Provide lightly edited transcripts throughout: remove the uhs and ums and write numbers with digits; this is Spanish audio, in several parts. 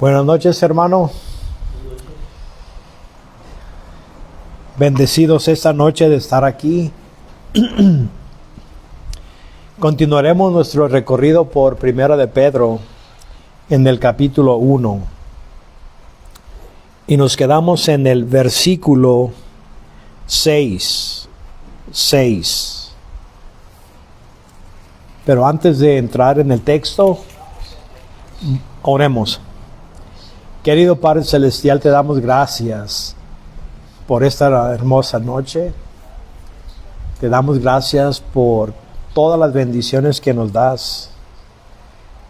Buenas noches, hermano. Bendecidos esta noche de estar aquí. Continuaremos nuestro recorrido por Primera de Pedro en el capítulo 1. Y nos quedamos en el versículo 6. Pero antes de entrar en el texto, oremos. Querido Padre Celestial, te damos gracias por esta hermosa noche. Te damos gracias por todas las bendiciones que nos das.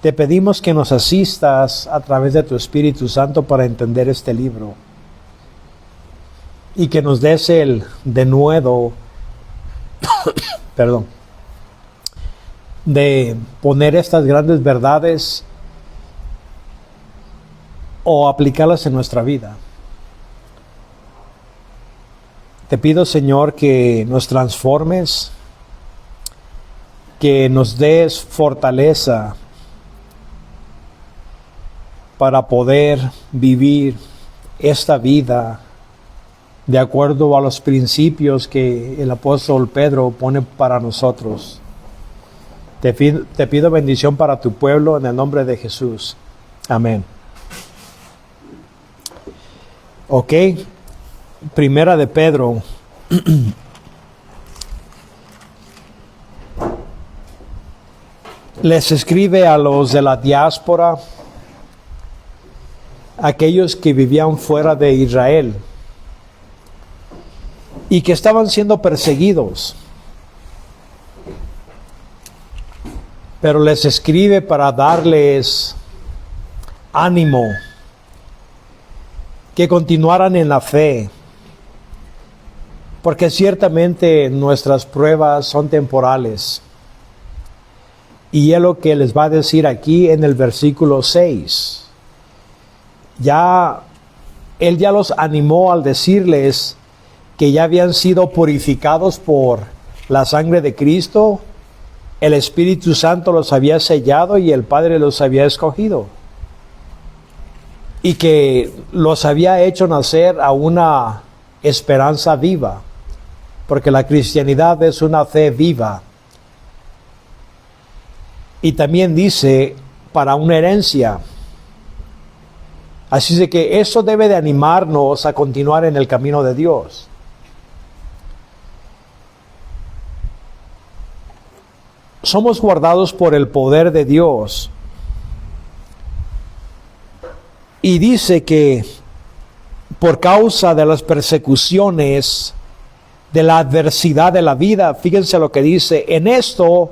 Te pedimos que nos asistas a través de tu Espíritu Santo para entender este libro. Y que nos des el denuedo, de poner estas grandes verdades o aplicarlas en nuestra vida. Te pido, Señor, que nos transformes, que nos des fortaleza para poder vivir esta vida de acuerdo a los principios que el apóstol Pedro pone para nosotros. Te pido bendición para tu pueblo en el nombre de Jesús. Amén. Ok, Primera de Pedro. Les escribe a los de la diáspora, aquellos que vivían fuera de Israel y que estaban siendo perseguidos. Pero les escribe para darles ánimo, que continuaran en la fe, porque ciertamente nuestras pruebas son temporales. Y es lo que les va a decir aquí en el versículo 6. Él ya los animó al decirles que ya habían sido purificados por la sangre de Cristo, el Espíritu Santo los había sellado y el Padre los había escogido. Y que los había hecho nacer a una esperanza viva, porque la cristianidad es una fe viva. Y también dice, para una herencia. Así de que eso debe de animarnos a continuar en el camino de Dios. Somos guardados por el poder de Dios. Y dice que por causa de las persecuciones, de la adversidad de la vida, fíjense lo que dice, en esto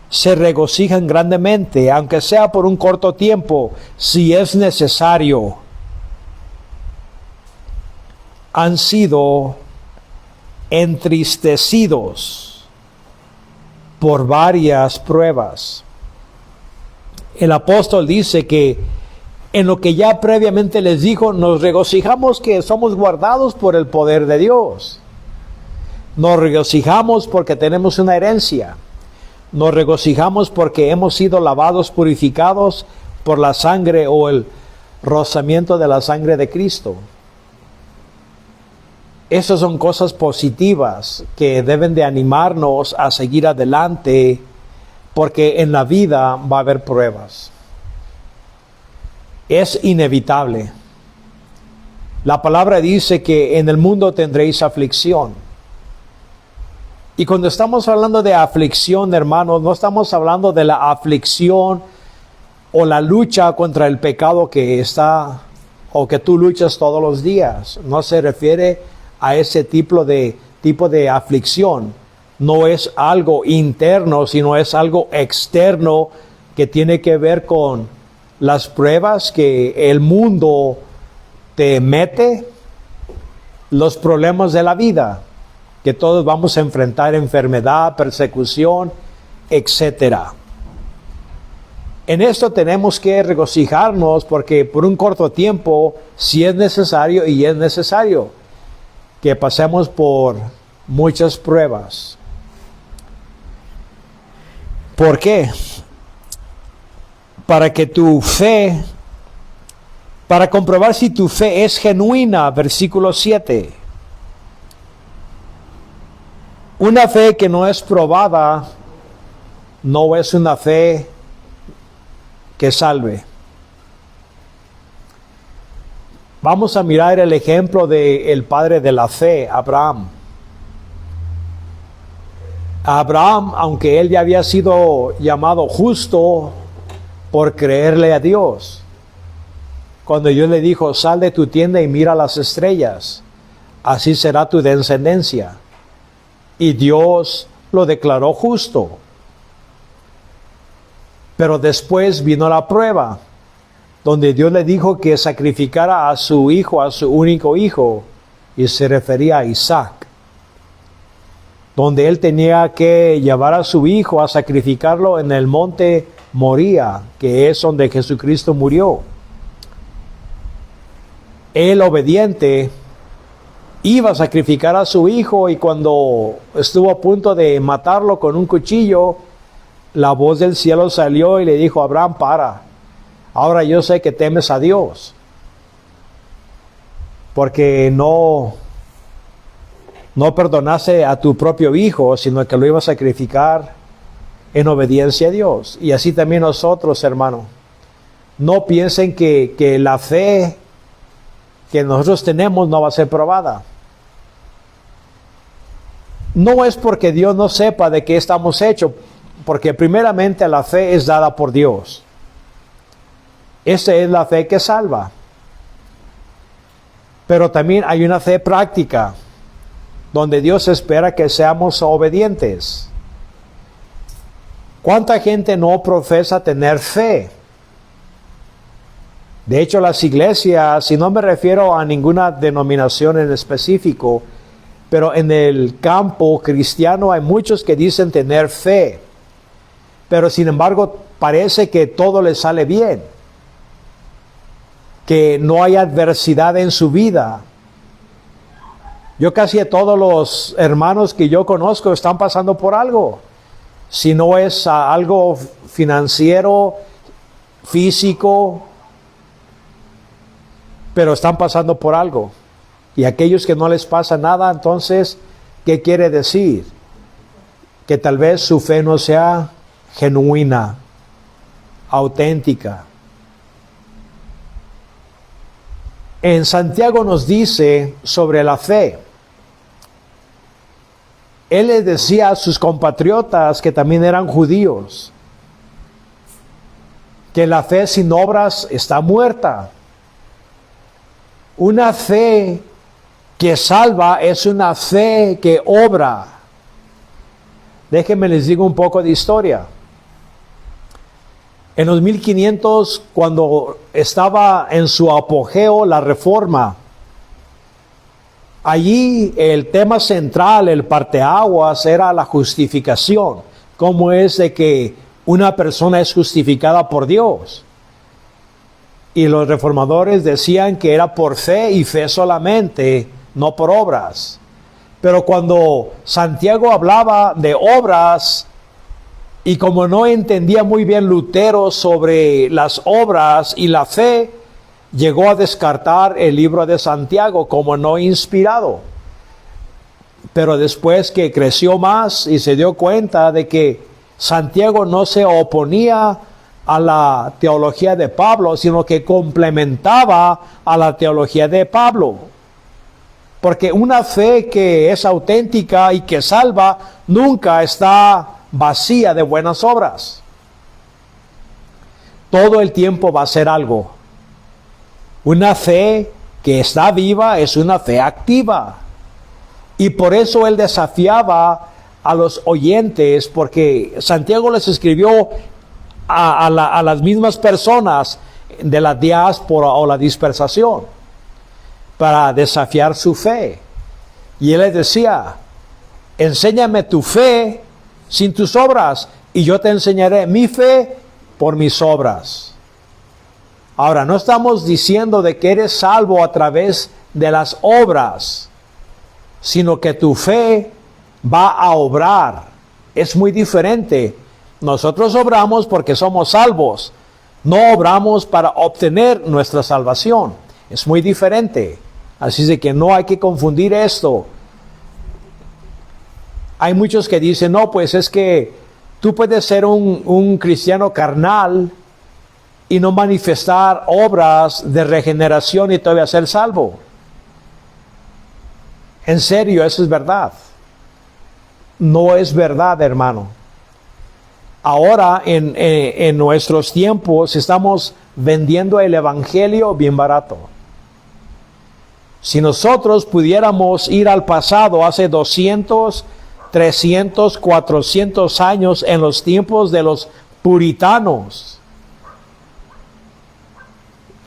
se regocijan grandemente, aunque sea por un corto tiempo, si es necesario. Han sido entristecidos por varias pruebas. El apóstol dice que en lo que ya previamente les dijo, nos regocijamos que somos guardados por el poder de Dios. Nos regocijamos porque tenemos una herencia. Nos regocijamos porque hemos sido lavados, purificados por la sangre o el rozamiento de la sangre de Cristo. Esas son cosas positivas que deben de animarnos a seguir adelante, porque en la vida va a haber pruebas. Es inevitable. La palabra dice que en el mundo tendréis aflicción. Y cuando estamos hablando de aflicción, hermanos, no estamos hablando de la aflicción o la lucha contra el pecado que está o que tú luchas todos los días. No se refiere a ese tipo de aflicción. No es algo interno, sino es algo externo que tiene que ver con las pruebas que el mundo te mete, los problemas de la vida, que todos vamos a enfrentar, enfermedad, persecución, etcétera. En esto tenemos que regocijarnos porque por un corto tiempo, si es necesario, y es necesario que pasemos por muchas pruebas. ¿Por qué? Para que tu fe para comprobar si tu fe es genuina, versículo 7. Una fe que no es probada no es una fe que salve. Vamos a mirar el ejemplo del padre de la fe, Abraham. Abraham, aunque él ya había sido llamado justo por creerle a Dios, cuando Dios le dijo, sal de tu tienda y mira las estrellas, así será tu descendencia. Y Dios lo declaró justo. Pero después vino la prueba, donde Dios le dijo que sacrificara a su hijo, a su único hijo, y se refería a Isaac, donde él tenía que llevar a su hijo a sacrificarlo en el monte Moría, que es donde Jesucristo murió. Él, obediente, iba a sacrificar a su hijo, y cuando estuvo a punto de matarlo con un cuchillo, la voz del cielo salió y le dijo, Abraham, para. Ahora yo sé que temes a Dios, porque no perdonaste a tu propio hijo, sino que lo iba a sacrificar en obediencia a Dios. Y así también nosotros, hermano. No piensen que la fe que nosotros tenemos no va a ser probada. No es porque Dios no sepa de qué estamos hechos, porque primeramente la fe es dada por Dios. Esa es la fe que salva. Pero también hay una fe práctica, donde Dios espera que seamos obedientes. ¿Cuánta gente no profesa tener fe? De hecho, las iglesias, y no me refiero a ninguna denominación en específico, pero en el campo cristiano hay muchos que dicen tener fe, pero sin embargo parece que todo les sale bien, que no hay adversidad en su vida. Yo casi a todos los hermanos que yo conozco están pasando por algo. Si no es algo financiero, físico, pero están pasando por algo. Y aquellos que no les pasa nada, entonces, ¿qué quiere decir? Que tal vez su fe no sea genuina, auténtica. En Santiago nos dice sobre la fe. Él les decía a sus compatriotas que también eran judíos, que la fe sin obras está muerta. Una fe que salva es una fe que obra. Déjenme les digo un poco de historia. En los 1500, cuando estaba en su apogeo la Reforma, allí el tema central, el parteaguas, era la justificación. ¿Cómo es de que una persona es justificada por Dios? Y los reformadores decían que era por fe y fe solamente, no por obras. Pero cuando Santiago hablaba de obras, y como no entendía muy bien Lutero sobre las obras y la fe, llegó a descartar el libro de Santiago como no inspirado. Pero después que creció más y se dio cuenta de que Santiago no se oponía a la teología de Pablo, sino que complementaba a la teología de Pablo. Porque una fe que es auténtica y que salva nunca está vacía de buenas obras. Todo el tiempo va a ser algo. Una fe que está viva es una fe activa. Y por eso él desafiaba a los oyentes, porque Santiago les escribió a las mismas personas de la diáspora o la dispersación para desafiar su fe. Y él les decía, enséñame tu fe sin tus obras, y yo te enseñaré mi fe por mis obras. Ahora, no estamos diciendo de que eres salvo a través de las obras, sino que tu fe va a obrar. Es muy diferente. Nosotros obramos porque somos salvos, No obramos para obtener nuestra salvación. Es muy diferente. Así de que no hay que confundir esto. Hay muchos que dicen, no, pues es que tú puedes ser un cristiano carnal y no manifestar obras de regeneración y todavía ser salvo. En serio, eso es verdad. No es verdad, hermano. Ahora, en nuestros tiempos, estamos vendiendo el evangelio bien barato. Si nosotros pudiéramos ir al pasado, hace 200, 300, 400 años, en los tiempos de los puritanos,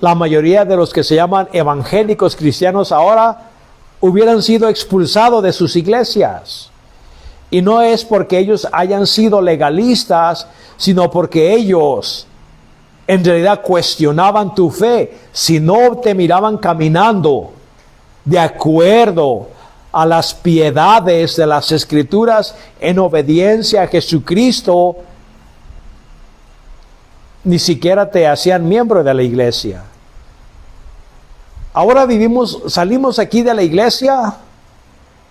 la mayoría de los que se llaman evangélicos cristianos ahora hubieran sido expulsados de sus iglesias. Y no es porque ellos hayan sido legalistas, sino porque ellos en realidad cuestionaban tu fe. Si no te miraban caminando de acuerdo a las piedades de las Escrituras en obediencia a Jesucristo, ni siquiera te hacían miembro de la iglesia. Ahora salimos aquí de la iglesia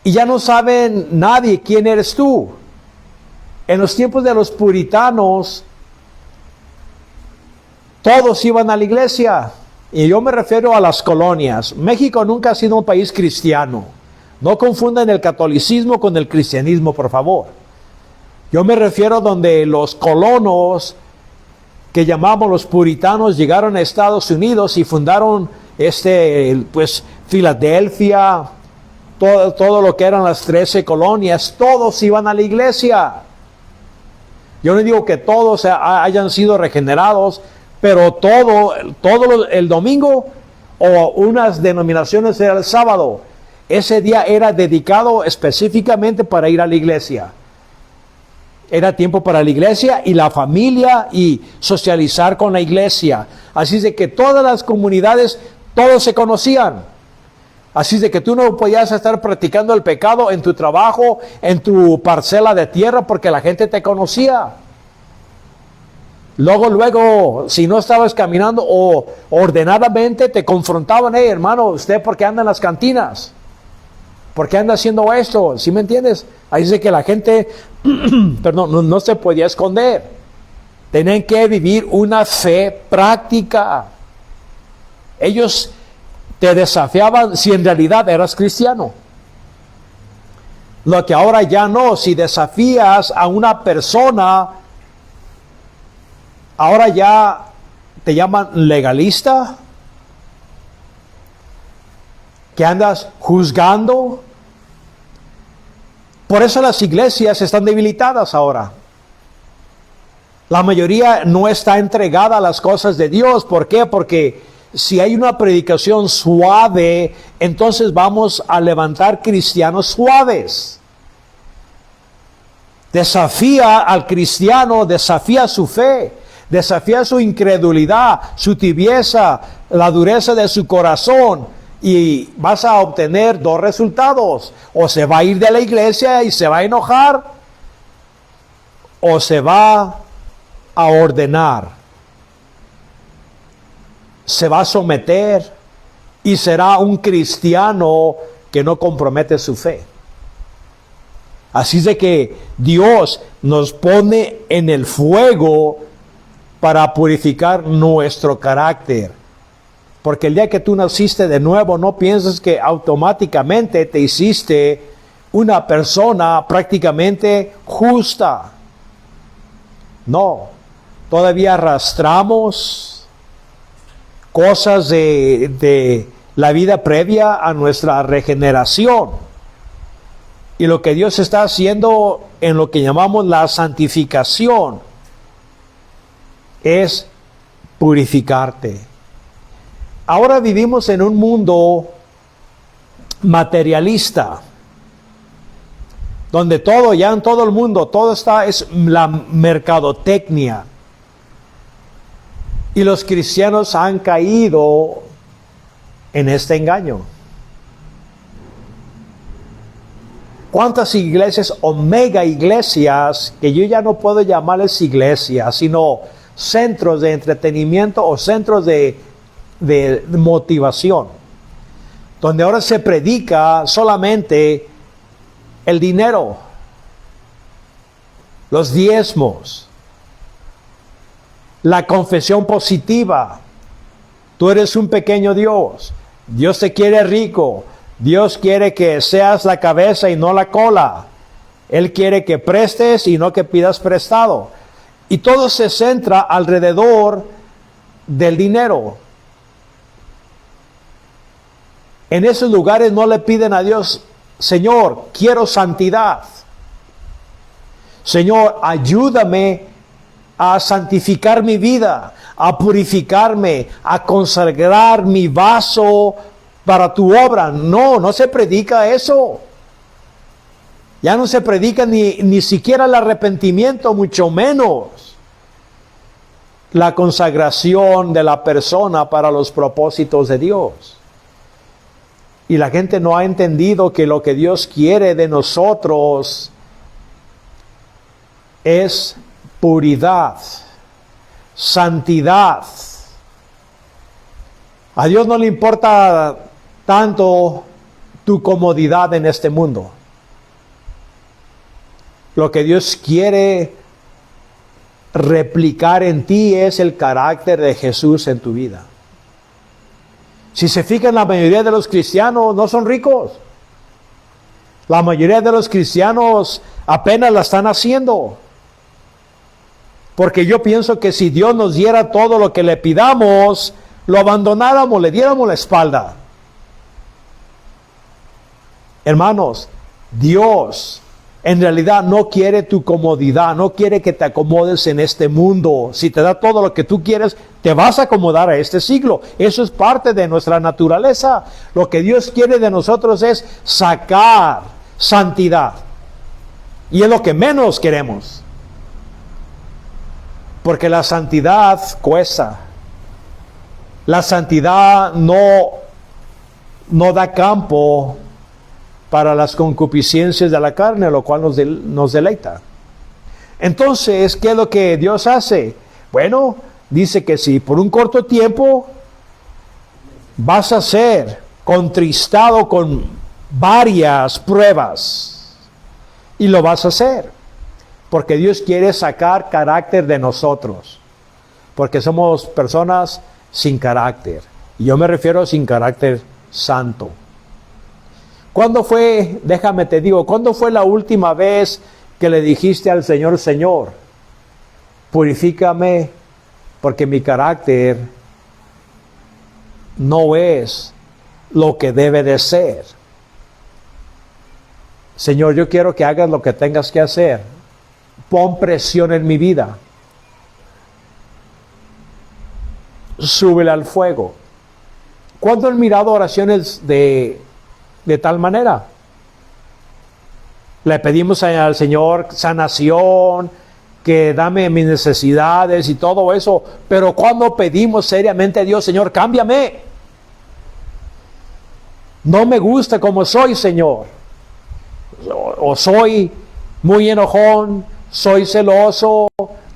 y ya no saben nadie quién eres tú. En los tiempos de los puritanos, todos iban a la iglesia. Y yo me refiero a las colonias. México nunca ha sido un país cristiano. No confundan el catolicismo con el cristianismo, por favor. Yo me refiero donde los colonos, que llamamos los puritanos, llegaron a Estados Unidos y fundaron Filadelfia, todo lo que eran las 13 colonias, todos iban a la iglesia. Yo no digo que todos hayan sido regenerados, pero todo el domingo o unas denominaciones era el sábado. Ese día era dedicado específicamente para ir a la iglesia. Era tiempo para la iglesia y la familia y socializar con la iglesia. Así de que todas las comunidades, todos se conocían. Así de que tú no podías estar practicando el pecado en tu trabajo, en tu parcela de tierra, porque la gente te conocía. Luego, si no estabas caminando o ordenadamente, te confrontaban, hey hermano, ¿usted por qué anda en las cantinas? ¿Por qué anda haciendo esto? ¿Sí me entiendes? Ahí dice que la gente, perdón, no se podía esconder. Tenían que vivir una fe práctica. Ellos te desafiaban si en realidad eras cristiano. Lo que ahora ya no, si desafías a una persona, ahora ya te llaman legalista, que andas juzgando. Por eso las iglesias están debilitadas ahora. La mayoría no está entregada a las cosas de Dios. ¿Por qué? Porque si hay una predicación suave, entonces vamos a levantar cristianos suaves. Desafía al cristiano, desafía su fe, desafía su incredulidad, su tibieza, la dureza de su corazón. Y vas a obtener dos resultados. O se va a ir de la iglesia y se va a enojar, o se va a ordenar, se va a someter y será un cristiano que no compromete su fe. Así es de que Dios nos pone en el fuego para purificar nuestro carácter. Porque el día que tú naciste de nuevo, no pienses que automáticamente te hiciste una persona prácticamente justa. No, todavía arrastramos cosas de la vida previa a nuestra regeneración. Y lo que Dios está haciendo en lo que llamamos la santificación es purificarte. Ahora vivimos en un mundo materialista, donde todo, ya en todo el mundo, es la mercadotecnia. Y los cristianos han caído en este engaño. ¿Cuántas iglesias o mega iglesias, que yo ya no puedo llamarles iglesias, sino centros de entretenimiento o centros de motivación, donde ahora se predica solamente el dinero, los diezmos, la confesión positiva. Tú eres un pequeño Dios. Dios te quiere rico. Dios quiere que seas la cabeza y no la cola. Él quiere que prestes y no que pidas prestado. Y todo se centra alrededor del dinero. En esos lugares no le piden a Dios, Señor, quiero santidad. Señor, ayúdame a santificar mi vida, a purificarme, a consagrar mi vaso para tu obra. No, no se predica eso. Ya no se predica ni siquiera el arrepentimiento, mucho menos la consagración de la persona para los propósitos de Dios. Y la gente no ha entendido que lo que Dios quiere de nosotros es puridad, santidad. A Dios no le importa tanto tu comodidad en este mundo. Lo que Dios quiere replicar en ti es el carácter de Jesús en tu vida. Si se fijan, la mayoría de los cristianos no son ricos. La mayoría de los cristianos apenas la están haciendo. Porque yo pienso que si Dios nos diera todo lo que le pidamos, lo abandonáramos, le diéramos la espalda. Hermanos, Dios en realidad no quiere tu comodidad, no quiere que te acomodes en este mundo. Si te da todo lo que tú quieres, te vas a acomodar a este siglo. Eso es parte de nuestra naturaleza. Lo que Dios quiere de nosotros es sacar santidad. Y es lo que menos queremos. Porque la santidad cuesta. La santidad no da campo para las concupiscencias de la carne, lo cual nos deleita. Entonces, ¿qué es lo que Dios hace? Bueno, dice que si por un corto tiempo vas a ser contristado con varias pruebas, y lo vas a hacer, porque Dios quiere sacar carácter de nosotros, porque somos personas sin carácter, y yo me refiero a sin carácter santo. ¿Cuándo fue, déjame te digo, cuándo fue la última vez que le dijiste al Señor, Señor, purifícame, porque mi carácter no es lo que debe de ser? Señor, yo quiero que hagas lo que tengas que hacer. Pon presión en mi vida. Súbele al fuego. ¿Cuándo han mirado oraciones de tal manera? Le pedimos al Señor sanación, que dame mis necesidades y todo eso, pero cuando pedimos seriamente a Dios, Señor, cámbiame. No me gusta como soy, Señor. O soy muy enojón, soy celoso,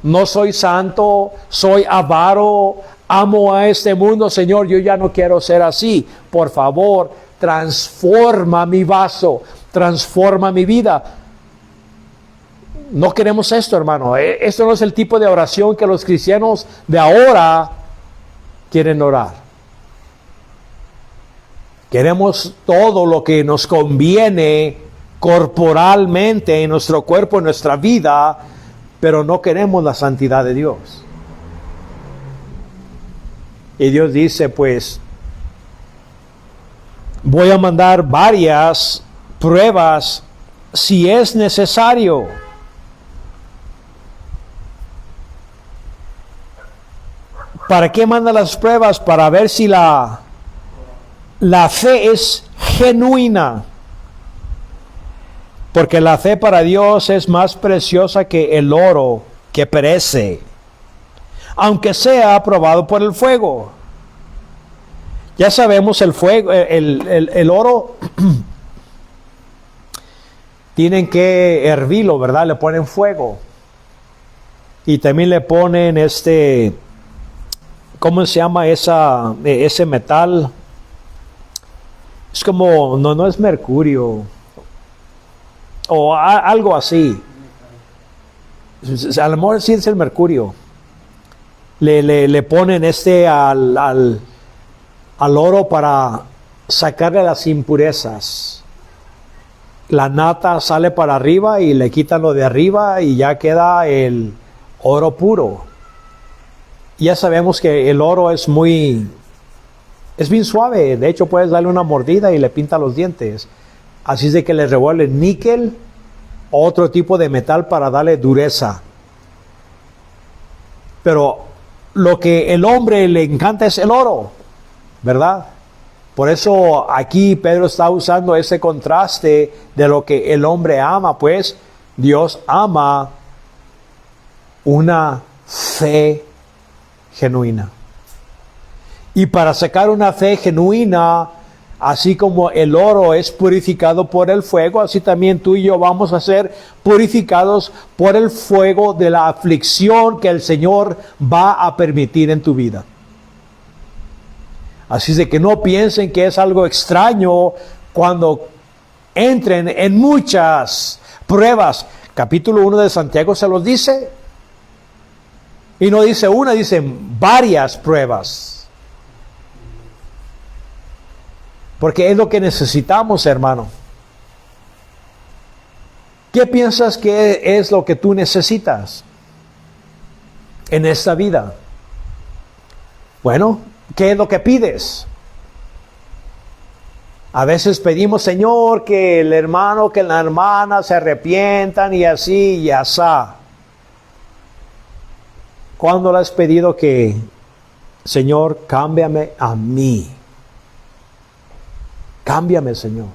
no soy santo, soy avaro, amo a este mundo, Señor, yo ya no quiero ser así. Por favor, transforma mi vaso, transforma mi vida. No queremos esto, hermano. Esto no es el tipo de oración que los cristianos de ahora quieren orar. Queremos todo lo que nos conviene corporalmente en nuestro cuerpo, en nuestra vida, pero no queremos la santidad de Dios. Y Dios dice, pues, voy a mandar varias pruebas si es necesario. ¿Para qué manda las pruebas? Para ver si la fe es genuina. Porque la fe para Dios es más preciosa que el oro que perece, aunque sea probado por el fuego. Ya sabemos, el fuego, el oro, tienen que hervirlo, ¿verdad? Le ponen fuego. Y también le ponen ¿cómo se llama ese metal? Es como, no es mercurio. O algo así. A lo mejor sí es el mercurio. Le ponen al oro para sacarle las impurezas. La nata sale para arriba y le quitan lo de arriba y ya queda el oro puro. Ya sabemos que el oro es bien suave. De hecho, puedes darle una mordida y le pinta los dientes. Así es de que le revuelven níquel o otro tipo de metal para darle dureza. Pero lo que el hombre le encanta es el oro, ¿verdad? Por eso aquí Pedro está usando ese contraste de lo que el hombre ama, pues Dios ama una fe genuina. Y para sacar una fe genuina, así como el oro es purificado por el fuego, así también tú y yo vamos a ser purificados por el fuego de la aflicción que el Señor va a permitir en tu vida. Así de que no piensen que es algo extraño cuando entren en muchas pruebas. Capítulo 1 de Santiago se los dice. Y no dice una, dicen varias pruebas. Porque es lo que necesitamos, hermano. ¿Qué piensas que es lo que tú necesitas en esta vida? Bueno, ¿qué es lo que pides? A veces pedimos, Señor, que el hermano, que la hermana se arrepientan y así y asá. ¿Cuándo le has pedido que, Señor, cámbiame a mí? Cámbiame, Señor.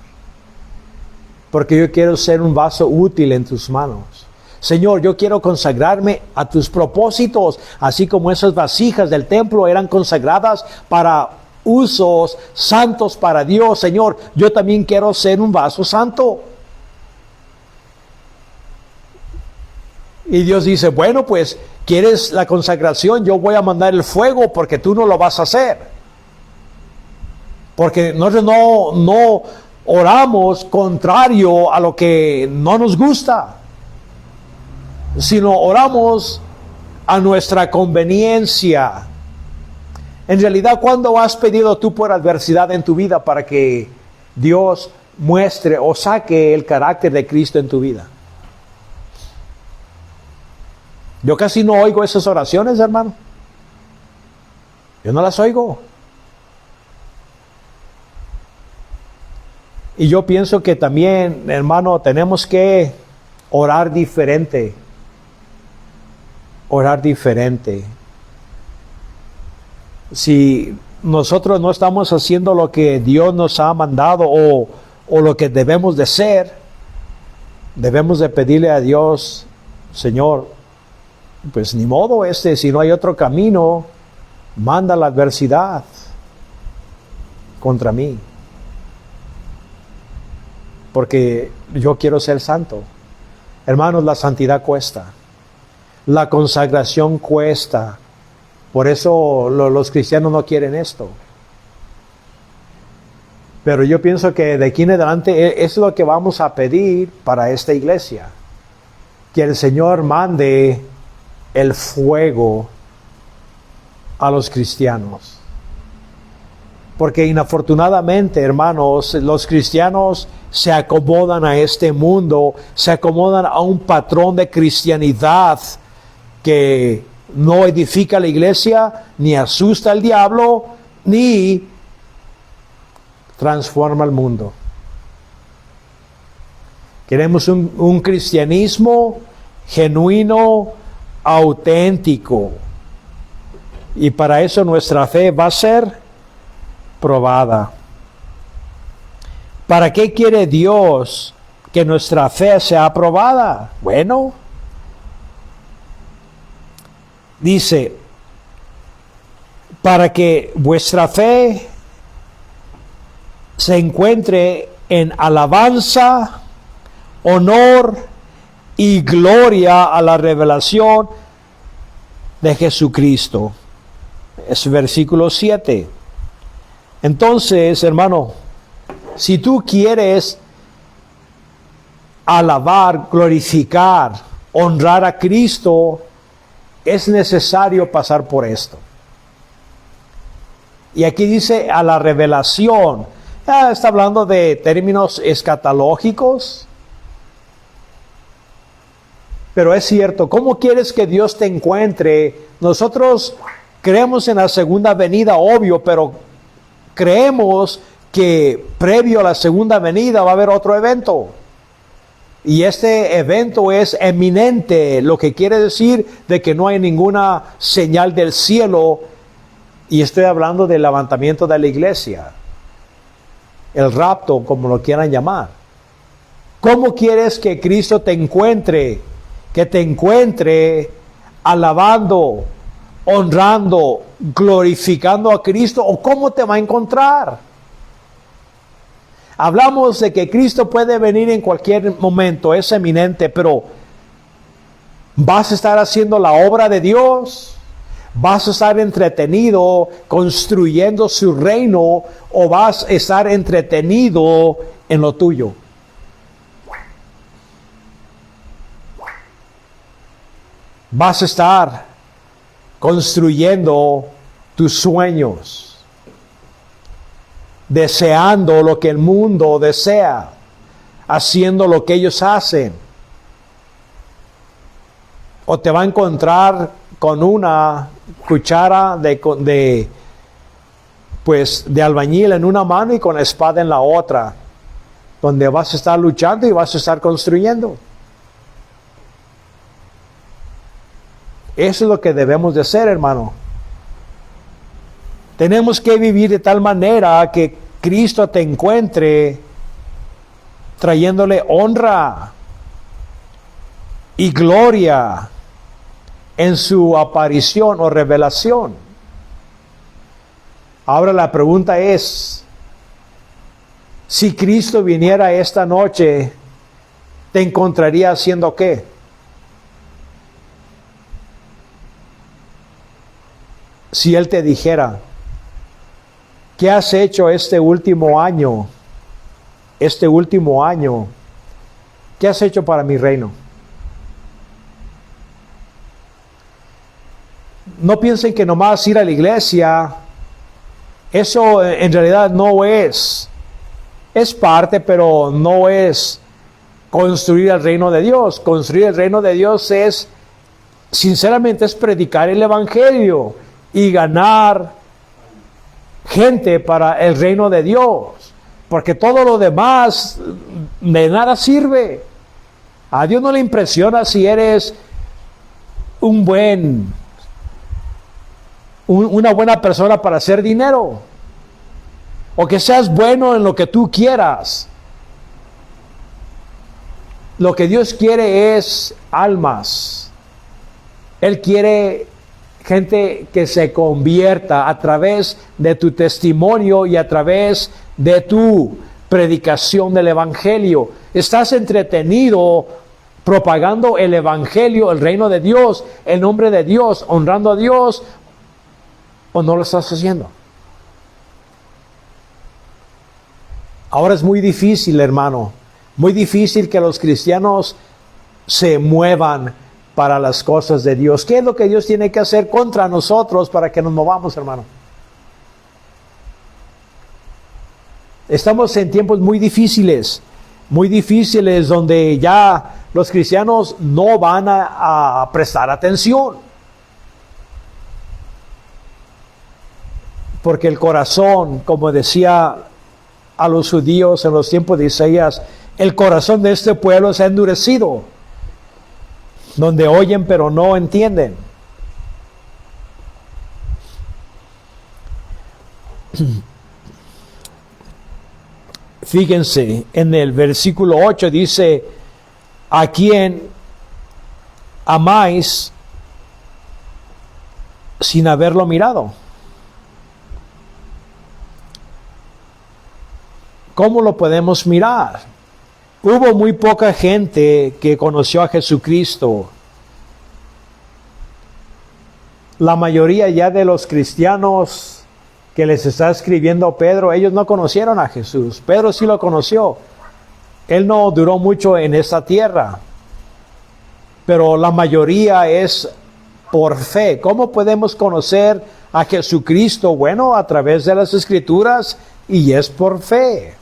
Porque yo quiero ser un vaso útil en tus manos. Señor, yo quiero consagrarme a tus propósitos, así como esas vasijas del templo eran consagradas para usos santos para Dios. Señor, yo también quiero ser un vaso santo. Y Dios dice, bueno, pues, ¿quieres la consagración? Yo voy a mandar el fuego porque tú no lo vas a hacer. Porque nosotros no oramos contrario a lo que no nos gusta, sino oramos a nuestra conveniencia. En realidad, ¿cuándo has pedido tú por adversidad en tu vida para que Dios muestre o saque el carácter de Cristo en tu vida? Yo casi no oigo esas oraciones, hermano. Yo no las oigo. Y yo pienso que también, hermano, tenemos que orar diferente. Orar diferente. Si nosotros no estamos haciendo lo que Dios nos ha mandado o lo que debemos de ser, debemos de pedirle a Dios, Señor, pues ni modo, si no hay otro camino, manda la adversidad contra mí. Porque yo quiero ser santo. Hermanos, la santidad cuesta. La consagración cuesta. Por eso los cristianos no quieren esto. Pero yo pienso que de aquí en adelante es lo que vamos a pedir para esta iglesia. Que el Señor mande el fuego a los cristianos. Porque inafortunadamente, hermanos, los cristianos se acomodan a este mundo, se acomodan a un patrón de cristianidad que no edifica la iglesia, ni asusta al diablo, ni transforma el mundo. Queremos un cristianismo genuino, auténtico. Y para eso nuestra fe va a ser probada. ¿Para qué quiere Dios que nuestra fe sea aprobada? Bueno, dice, para que vuestra fe se encuentre en alabanza, honor y gloria a la revelación de Jesucristo. Es versículo 7. Entonces, hermano, si tú quieres alabar, glorificar, honrar a Cristo, es necesario pasar por esto. Y aquí dice a la revelación. Está hablando de términos escatológicos. Pero es cierto, ¿cómo quieres que Dios te encuentre? Nosotros creemos en la segunda venida, obvio, pero creemos que previo a la segunda venida va a haber otro evento. Y este evento es eminente, lo que quiere decir de que no hay ninguna señal del cielo. Y estoy hablando del levantamiento de la iglesia. El rapto, como lo quieran llamar. ¿Cómo quieres que Cristo te encuentre? Que te encuentre alabando, honrando, glorificando a Cristo. ¿O cómo te va a encontrar? Hablamos de que Cristo puede venir en cualquier momento, es eminente, pero ¿vas a estar haciendo la obra de Dios? ¿Vas a estar entretenido construyendo su reino o vas a estar entretenido en lo tuyo? Vas a estar construyendo tus sueños, deseando lo que el mundo desea, haciendo lo que ellos hacen. O te va a encontrar con una cuchara de albañil en una mano y con la espada en la otra, donde vas a estar luchando y vas a estar construyendo. Eso es lo que debemos de hacer, hermano. Tenemos que vivir de tal manera que Cristo te encuentre trayéndole honra y gloria en su aparición o revelación. Ahora la pregunta es, si Cristo viniera esta noche, ¿te encontraría haciendo qué? Si Él te dijera, ¿qué has hecho este último año? Este último año, ¿qué has hecho para mi reino? No piensen que nomás ir a la iglesia, eso en realidad no es parte, pero no es construir el reino de Dios. Construir el reino de Dios es, sinceramente, es predicar el evangelio y ganar gente para el reino de Dios, porque todo lo demás de nada sirve. A Dios no le impresiona si eres una buena persona para hacer dinero, o que seas bueno en lo que tú quieras. Lo que Dios quiere es almas. Él quiere gente que se convierta a través de tu testimonio y a través de tu predicación del evangelio. ¿Estás entretenido propagando el evangelio, el reino de Dios, el nombre de Dios, honrando a Dios, o no lo estás haciendo? Ahora es muy difícil, hermano, muy difícil que los cristianos se muevan para las cosas de Dios. ¿Qué es lo que Dios tiene que hacer contra nosotros para que nos movamos, hermano? Estamos en tiempos muy difíciles donde ya los cristianos no van a prestar atención. Porque el corazón, como decía a los judíos en los tiempos de Isaías, el corazón de este pueblo se ha endurecido, donde oyen pero no entienden. Fíjense, en el versículo 8 dice, a quien amáis sin haberlo mirado. ¿Cómo lo podemos mirar? Hubo muy poca gente que conoció a Jesucristo. La mayoría ya de los cristianos que les está escribiendo Pedro, ellos no conocieron a Jesús. Pedro sí lo conoció. Él no duró mucho en esta tierra, pero la mayoría es por fe. ¿Cómo podemos conocer a Jesucristo? Bueno, a través de las Escrituras, y es por fe.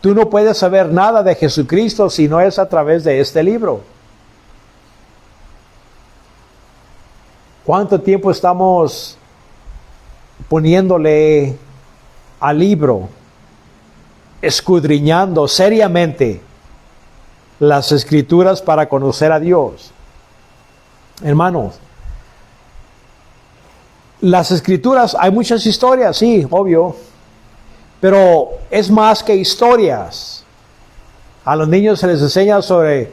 Tú no puedes saber nada de Jesucristo si no es a través de este libro. ¿Cuánto tiempo estamos poniéndole al libro, escudriñando seriamente las Escrituras para conocer a Dios? Hermanos, las Escrituras, hay muchas historias, sí, obvio, pero es más que historias. A los niños se les enseña sobre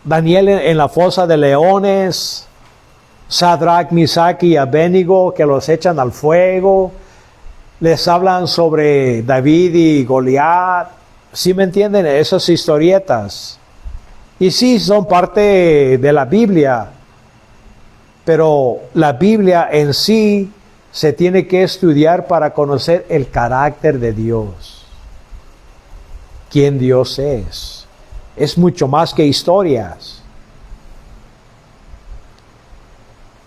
Daniel en la fosa de leones, Sadrach, Misach y Abednego, que los echan al fuego. Les hablan sobre David y Goliat. ¿Sí me entienden? Esas historietas. Y sí, son parte de la Biblia. Pero la Biblia en sí se tiene que estudiar para conocer el carácter de Dios. Quién Dios es. Es mucho más que historias.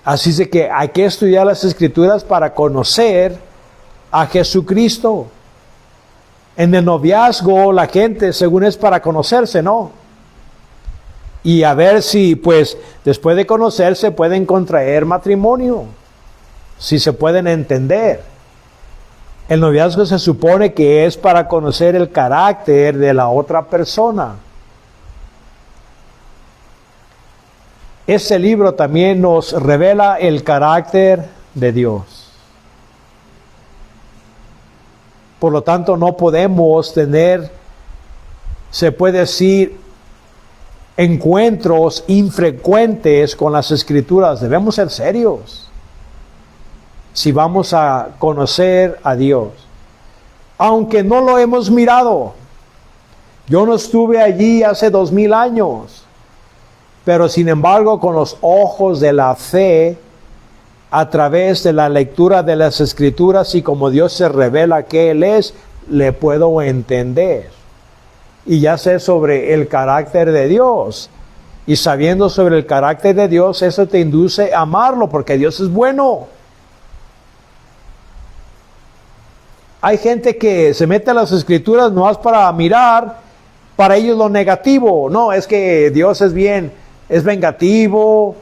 Así es de que hay que estudiar las Escrituras para conocer a Jesucristo. En el noviazgo la gente, según es para conocerse, ¿no? Y a ver si, pues, después de conocerse pueden contraer matrimonio. Si se pueden entender. El noviazgo se supone que es para conocer el carácter de la otra persona. Este libro también nos revela el carácter de Dios. Por lo tanto, no podemos tener, se puede decir, encuentros infrecuentes con las Escrituras. Debemos ser serios si vamos a conocer a Dios. Aunque no lo hemos mirado. Yo no estuve allí hace 2000 años. Pero sin embargo, con los ojos de la fe, a través de la lectura de las Escrituras y como Dios se revela que Él es, le puedo entender. Y ya sé sobre el carácter de Dios. Y sabiendo sobre el carácter de Dios, eso te induce a amarlo, porque Dios es bueno. Hay gente que se mete a las Escrituras no es para mirar para ellos lo negativo. No, es que Dios es bien, es vengativo,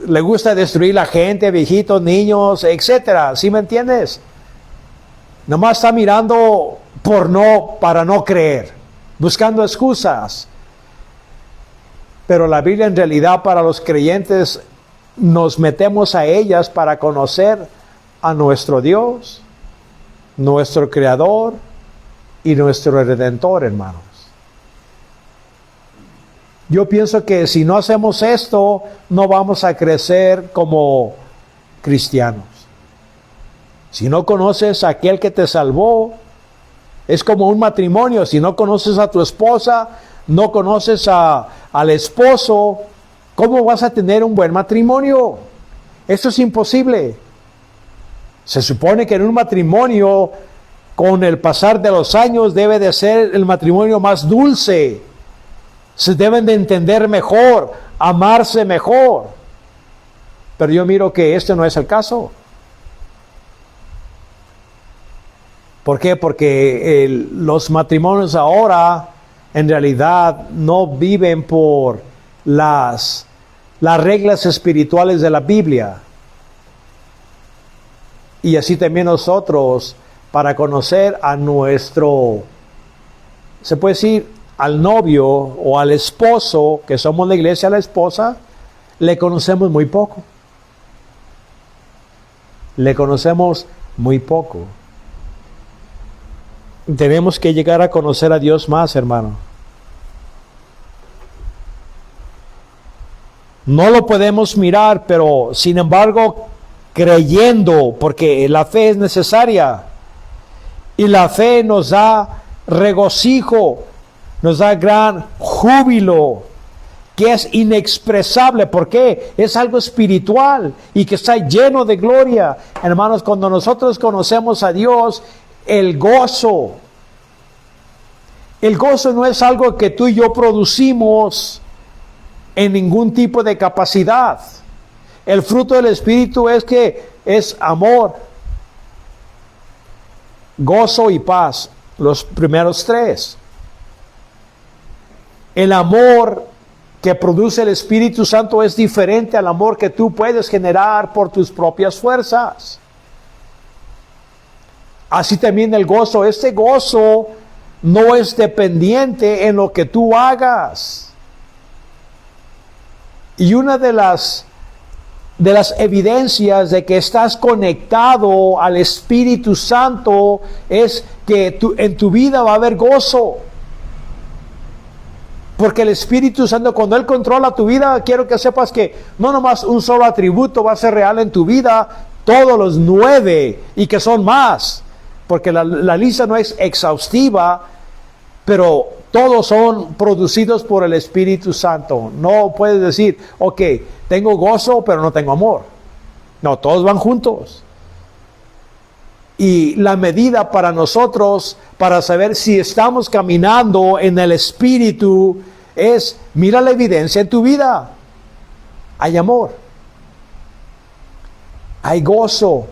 le gusta destruir la gente, viejitos, niños, etcétera. ¿Sí me entiendes? Nomás está mirando para no creer, buscando excusas. Pero la Biblia en realidad para los creyentes nos metemos a ellas para conocer a nuestro Dios, nuestro Creador y nuestro Redentor, hermanos. Yo pienso que si no hacemos esto, no vamos a crecer como cristianos. Si no conoces a aquel que te salvó, es como un matrimonio. Si no conoces a tu esposa, no conoces al esposo, ¿cómo vas a tener un buen matrimonio? Eso es imposible. Se supone que en un matrimonio, con el pasar de los años, debe de ser el matrimonio más dulce. Se deben de entender mejor, amarse mejor. Pero yo miro que este no es el caso. ¿Por qué? Porque los matrimonios ahora en realidad no viven por las reglas espirituales de la Biblia. Y así también nosotros, para conocer a nuestro, se puede decir, al novio o al esposo, que somos la iglesia, la esposa, le conocemos muy poco. Le conocemos muy poco. Tenemos que llegar a conocer a Dios más, hermano. No lo podemos mirar, pero sin embargo, creyendo, porque la fe es necesaria. Y la fe nos da regocijo, nos da gran júbilo, que es inexpresable. ¿Por qué? Es algo espiritual y que está lleno de gloria. Hermanos, cuando nosotros conocemos a Dios, el gozo no es algo que tú y yo producimos en ningún tipo de capacidad. El fruto del Espíritu es amor, gozo y paz, los primeros tres. El amor que produce el Espíritu Santo es diferente al amor que tú puedes generar por tus propias fuerzas. Así también el gozo. Este gozo no es dependiente en lo que tú hagas. Y una de las evidencias de que estás conectado al Espíritu Santo es que en tu vida va a haber gozo. Porque el Espíritu Santo, cuando Él controla tu vida, quiero que sepas que no nomás un solo atributo va a ser real en tu vida, todos los 9 y que son más. Porque la lista no es exhaustiva, pero todos son producidos por el Espíritu Santo. No puedes decir, ok, tengo gozo, pero no tengo amor. No, todos van juntos. Y la medida para nosotros, para saber si estamos caminando en el Espíritu, es, mira la evidencia en tu vida. Hay amor. Hay gozo.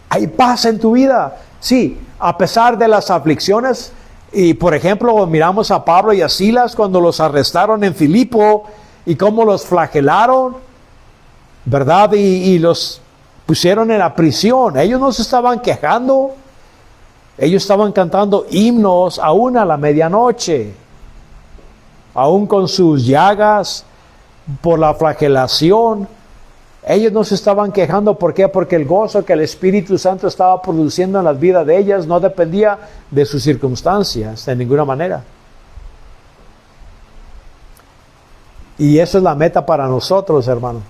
Hay paz en tu vida. Sí, a pesar de las aflicciones. Y por ejemplo, miramos a Pablo y a Silas cuando los arrestaron en Filipo y cómo los flagelaron, ¿verdad? Y los pusieron en la prisión. Ellos no se estaban quejando. Ellos estaban cantando himnos aún a la medianoche. Aún con sus llagas por la flagelación. Ellos no se estaban quejando. ¿Por qué? Porque el gozo que el Espíritu Santo estaba produciendo en las vidas de ellas no dependía de sus circunstancias de ninguna manera. Y eso es la meta para nosotros, hermano.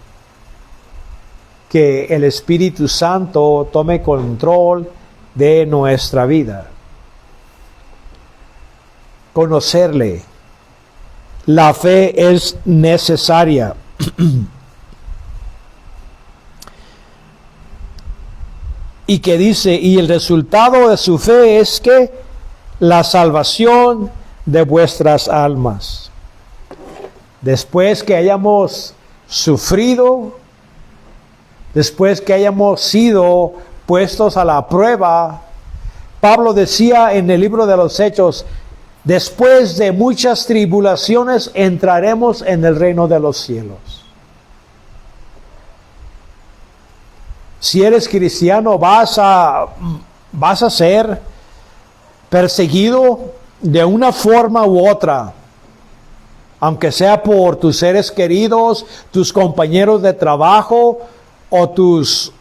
Que el Espíritu Santo tome control de nuestra vida. Conocerle. La fe es necesaria. Y que dice, y el resultado de su fe es que la salvación de vuestras almas. Después que hayamos sufrido, después que hayamos sido puestos a la prueba, Pablo decía en el libro de los Hechos, después de muchas tribulaciones entraremos en el reino de los cielos. Si eres cristiano, vas a ser perseguido de una forma u otra, aunque sea por tus seres queridos, tus compañeros de trabajo o tus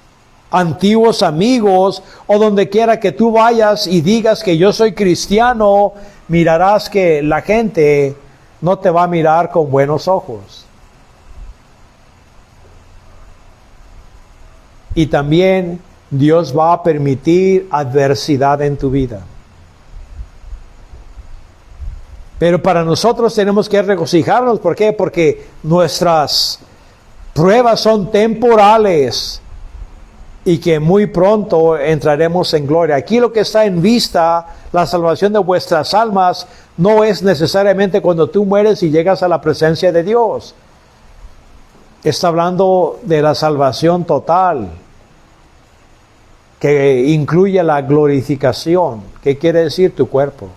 antiguos amigos, o donde quiera que tú vayas y digas que yo soy cristiano, mirarás que la gente no te va a mirar con buenos ojos. Y también Dios va a permitir adversidad en tu vida. Pero para nosotros tenemos que regocijarnos. ¿Por qué? Porque nuestras pruebas son temporales y que muy pronto entraremos en gloria. Aquí lo que está en vista, la salvación de vuestras almas, no es necesariamente cuando tú mueres y llegas a la presencia de Dios. Está hablando de la salvación total, que incluye la glorificación. ¿Qué quiere decir? Tu cuerpo.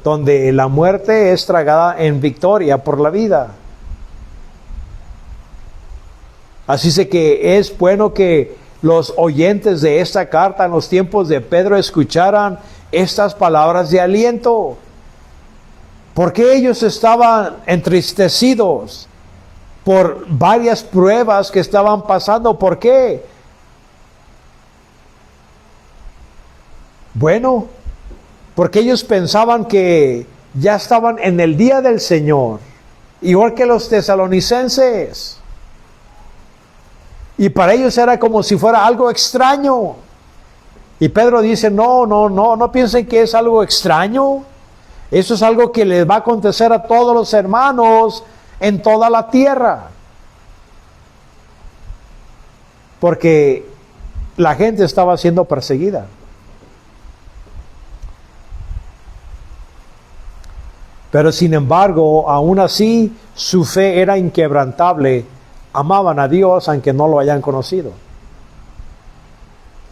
Donde la muerte es tragada en victoria por la vida. Así es que es bueno que los oyentes de esta carta en los tiempos de Pedro escucharan estas palabras de aliento. Porque ellos estaban entristecidos por varias pruebas que estaban pasando. ¿Por qué? Bueno, porque ellos pensaban que ya estaban en el día del Señor, igual que los tesalonicenses. Y para ellos era como si fuera algo extraño. Y Pedro dice, no piensen que es algo extraño. Eso es algo que les va a acontecer a todos los hermanos en toda la tierra. Porque la gente estaba siendo perseguida. Pero sin embargo, aún así, su fe era inquebrantable. Amaban a Dios aunque no lo hayan conocido.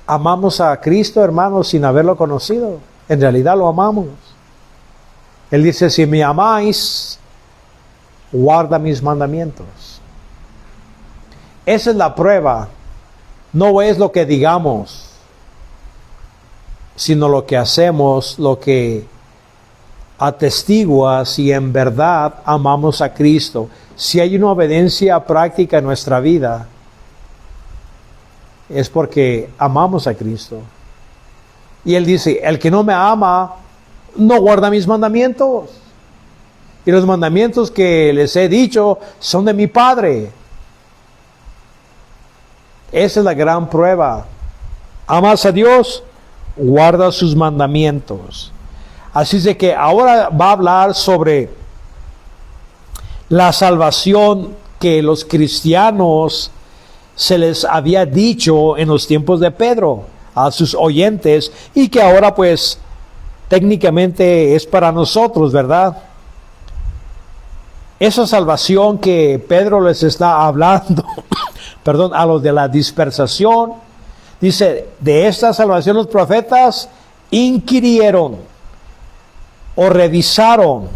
Amamos a Cristo, hermanos, sin haberlo conocido. En realidad lo amamos. Él dice, si me amáis, guarda mis mandamientos. Esa es la prueba. No es lo que digamos, sino lo que hacemos, lo que atestigua si en verdad amamos a Cristo. Si hay una obediencia práctica en nuestra vida, es porque amamos a Cristo. Y Él dice, el que no me ama, no guarda mis mandamientos. Y los mandamientos que les he dicho son de mi Padre. Esa es la gran prueba. Amas a Dios, guarda sus mandamientos. Así es de que ahora va a hablar sobre la salvación que los cristianos se les había dicho en los tiempos de Pedro a sus oyentes y que ahora pues técnicamente es para nosotros, ¿verdad? Esa salvación que Pedro les está hablando, perdón, a los de la dispersación, dice, de esta salvación los profetas inquirieron o revisaron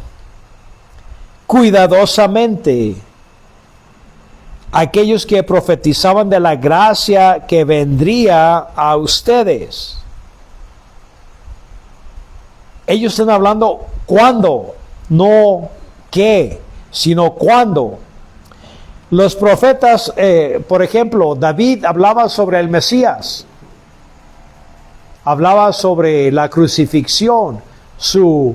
cuidadosamente aquellos que profetizaban de la gracia que vendría a ustedes. Ellos están hablando cuándo, no qué, sino cuándo. Los profetas, por ejemplo, David hablaba sobre el Mesías, hablaba sobre la crucifixión, su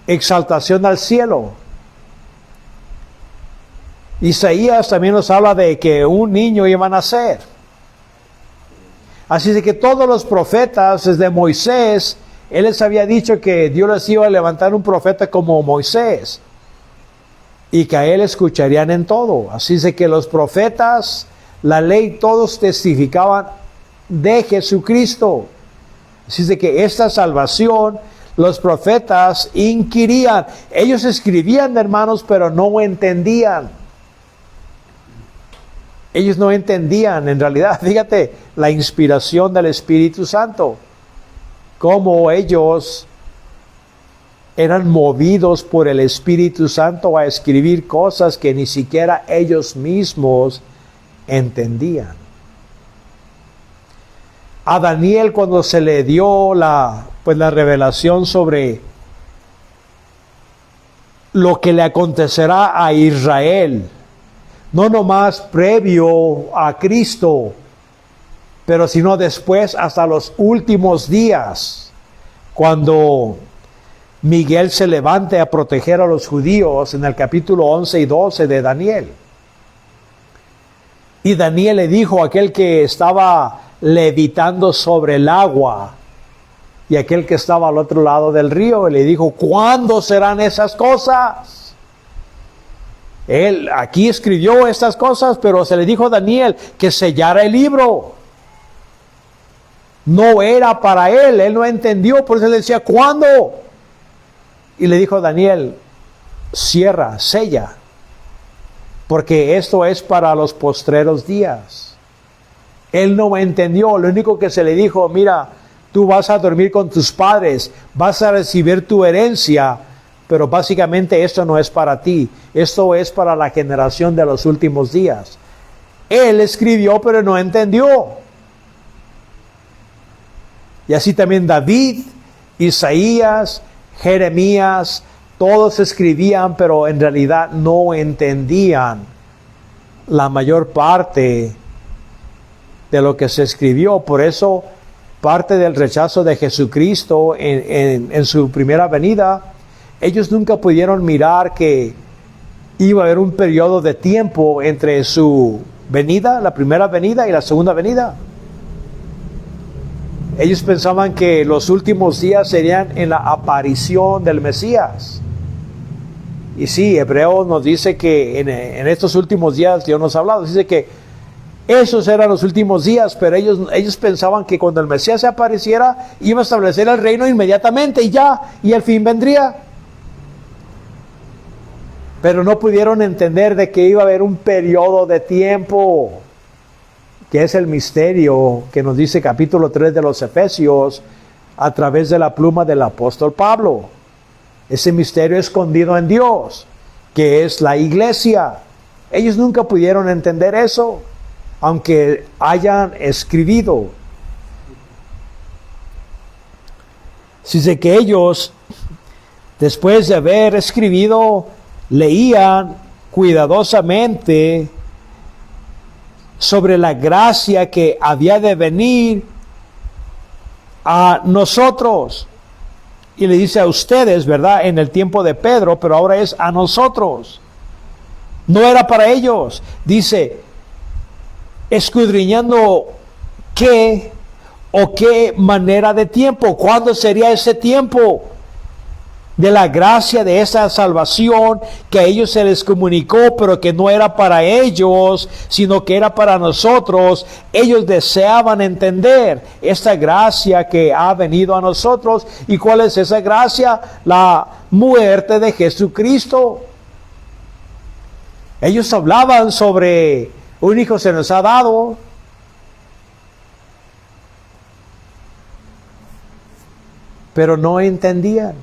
exaltación al cielo. Isaías también nos habla de que un niño iba a nacer. Así de que todos los profetas, desde Moisés, él les había dicho que Dios les iba a levantar un profeta como Moisés y que a él escucharían en todo. Así de que los profetas, la ley, todos testificaban de Jesucristo. Así de que esta salvación, los profetas inquirían. Ellos escribían, hermanos, pero no entendían. Ellos no entendían, en realidad, fíjate, la inspiración del Espíritu Santo. Cómo ellos eran movidos por el Espíritu Santo a escribir cosas que ni siquiera ellos mismos entendían. A Daniel, cuando se le dio la revelación sobre lo que le acontecerá a Israel, no nomás previo a Cristo, pero sino después hasta los últimos días, cuando Miguel se levante a proteger a los judíos en el capítulo 11 y 12 de Daniel. Y Daniel le dijo a aquel que estaba levitando sobre el agua y aquel que estaba al otro lado del río, le dijo, ¿cuándo serán esas cosas? Él aquí escribió estas cosas, pero se le dijo a Daniel que sellara el libro. No era para él no entendió, por eso le decía, ¿cuándo? Y le dijo a Daniel, cierra, sella, porque esto es para los postreros días. Él no entendió, lo único que se le dijo, mira, tú vas a dormir con tus padres, vas a recibir tu herencia, pero básicamente esto no es para ti, esto es para la generación de los últimos días. Él escribió, pero no entendió. Y así también David, Isaías, Jeremías, todos escribían, pero en realidad no entendían la mayor parte de lo que se escribió. Por eso, parte del rechazo de Jesucristo en su primera venida, ellos nunca pudieron mirar que iba a haber un periodo de tiempo entre su venida, la primera venida y la segunda venida. Ellos pensaban que los últimos días serían en la aparición del Mesías. Y sí, Hebreos nos dice que en estos últimos días Dios nos ha hablado. Dice que esos eran los últimos días, pero ellos pensaban que cuando el Mesías se apareciera, iba a establecer el reino inmediatamente y ya, y el fin vendría. Pero no pudieron entender de que iba a haber un periodo de tiempo, que es el misterio que nos dice capítulo 3 de los Efesios, a través de la pluma del apóstol Pablo. Ese misterio escondido en Dios, que es la iglesia. Ellos nunca pudieron entender eso, aunque hayan escribido. Dice que ellos, después de haber escribido, leían cuidadosamente sobre la gracia que había de venir a nosotros. Y le dice a ustedes, ¿verdad? En el tiempo de Pedro, pero ahora es a nosotros. No era para ellos. Dice, escudriñando qué o qué manera de tiempo. ¿Cuándo sería ese tiempo de la gracia de esa salvación que a ellos se les comunicó, pero que no era para ellos, sino que era para nosotros? Ellos deseaban entender esta gracia que ha venido a nosotros. ¿Y cuál es esa gracia? La muerte de Jesucristo. Ellos hablaban sobre un hijo se nos ha dado, pero no entendían.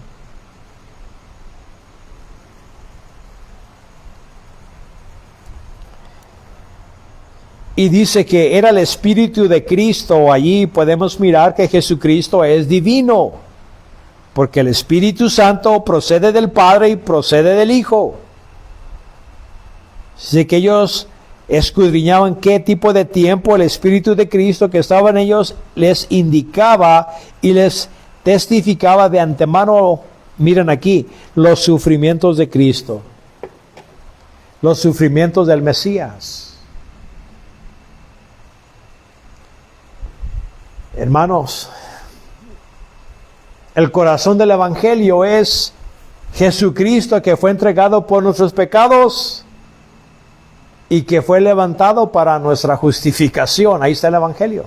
Y dice que era el Espíritu de Cristo. Allí podemos mirar que Jesucristo es divino, porque el Espíritu Santo procede del Padre y procede del Hijo. Así que ellos escudriñaban qué tipo de tiempo el Espíritu de Cristo que estaba en ellos les indicaba y les testificaba de antemano. Miren aquí, los sufrimientos de Cristo, los sufrimientos del Mesías. Hermanos, el corazón del Evangelio es Jesucristo, que fue entregado por nuestros pecados y que fue levantado para nuestra justificación. Ahí está el Evangelio.